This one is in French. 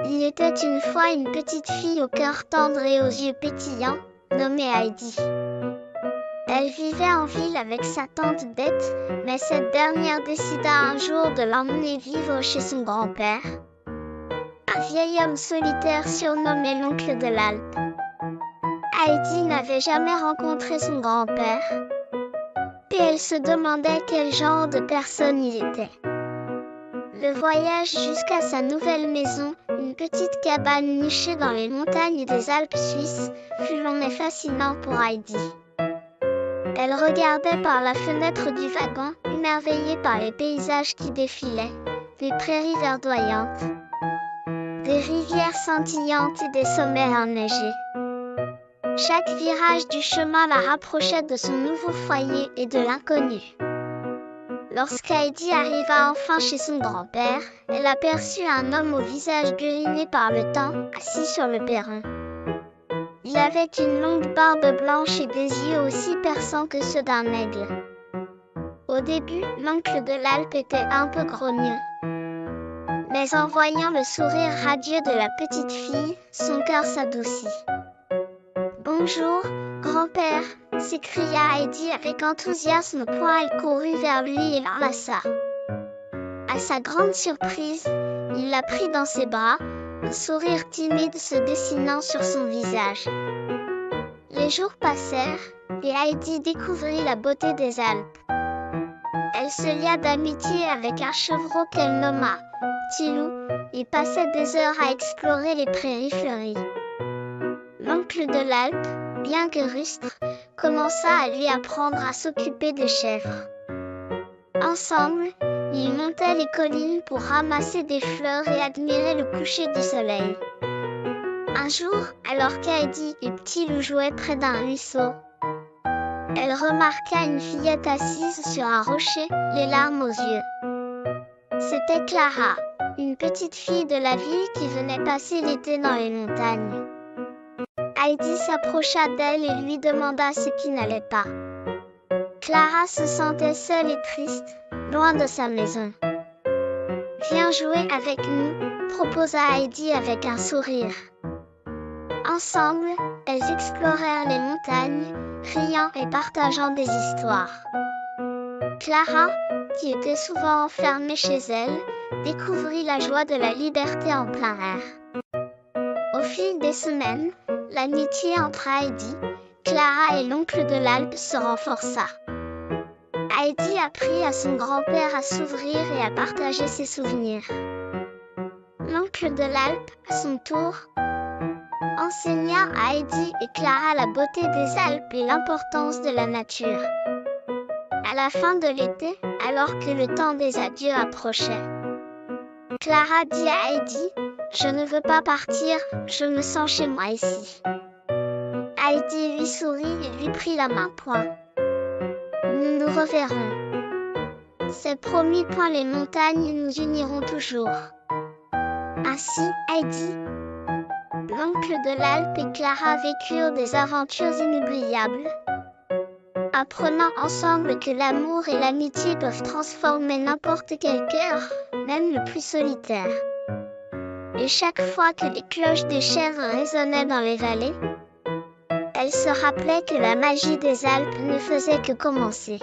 Il était une fois une petite fille au cœur tendre et aux yeux pétillants, nommée Heidi. Elle vivait en ville avec sa tante Dete, mais cette dernière décida un jour de l'emmener vivre chez son grand-père, un vieil homme solitaire surnommé l'oncle de l'Alpe. Heidi n'avait jamais rencontré son grand-père, et elle se demandait quel genre de personne il était. Le voyage jusqu'à sa nouvelle maison, une petite cabane nichée dans les montagnes des Alpes suisses, fut long et fascinant pour Heidi. Elle regardait par la fenêtre du wagon, émerveillée par les paysages qui défilaient, des prairies verdoyantes, des rivières scintillantes et des sommets enneigés. Chaque virage du chemin la rapprochait de son nouveau foyer et de l'inconnu. Lorsqu'Heidi arriva enfin chez son grand-père, elle aperçut un homme au visage grisé par le temps, assis sur le perron. Il avait une longue barbe blanche et des yeux aussi perçants que ceux d'un aigle. Au début, l'oncle de l'Alpe était un peu grogneux. Mais en voyant le sourire radieux de la petite fille, son cœur s'adoucit. « Bonjour, grand-père !» s'écria Heidi avec enthousiasme quand elle courut vers lui et l'enlaça. À sa grande surprise, il la prit dans ses bras, un sourire timide se dessinant sur son visage. Les jours passèrent, et Heidi découvrit la beauté des Alpes. Elle se lia d'amitié avec un chevreau qu'elle nomma Petit Loup, et passait des heures à explorer les prairies fleuries. L'oncle de l'Alpe, bien que rustre, commença à lui apprendre à s'occuper des chèvres. Ensemble, ils montaient les collines pour ramasser des fleurs et admirer le coucher du soleil. Un jour, alors qu'Heidi et Petit Loup jouaient près d'un ruisseau, elle remarqua une fillette assise sur un rocher, les larmes aux yeux. C'était Clara, une petite fille de la ville qui venait passer l'été dans les montagnes. Heidi s'approcha d'elle et lui demanda ce qui n'allait pas. Clara se sentait seule et triste, loin de sa maison. « Viens jouer avec nous », proposa Heidi avec un sourire. Ensemble, elles explorèrent les montagnes, riant et partageant des histoires. Clara, qui était souvent enfermée chez elle, découvrit la joie de la liberté en plein air. Au fil des semaines, l'amitié entre Heidi, Clara et l'oncle de l'Alpe se renforça. Heidi apprit à son grand-père à s'ouvrir et à partager ses souvenirs. L'oncle de l'Alpe, à son tour, enseigna à Heidi et Clara la beauté des Alpes et l'importance de la nature. À la fin de l'été, alors que le temps des adieux approchait, Clara dit à Heidi « Je ne veux pas partir, je me sens chez moi ici. » Heidi lui sourit et lui prit la main. Nous nous reverrons. C'est promis. Les montagnes nous uniront toujours. Ainsi, Heidi, l'oncle de l'Alpe et Clara vécurent des aventures inoubliables, apprenant ensemble que l'amour et l'amitié peuvent transformer n'importe quel cœur, même le plus solitaire. Et chaque fois que les cloches des chèvres résonnaient dans les vallées, elle se rappelait que la magie des Alpes ne faisait que commencer.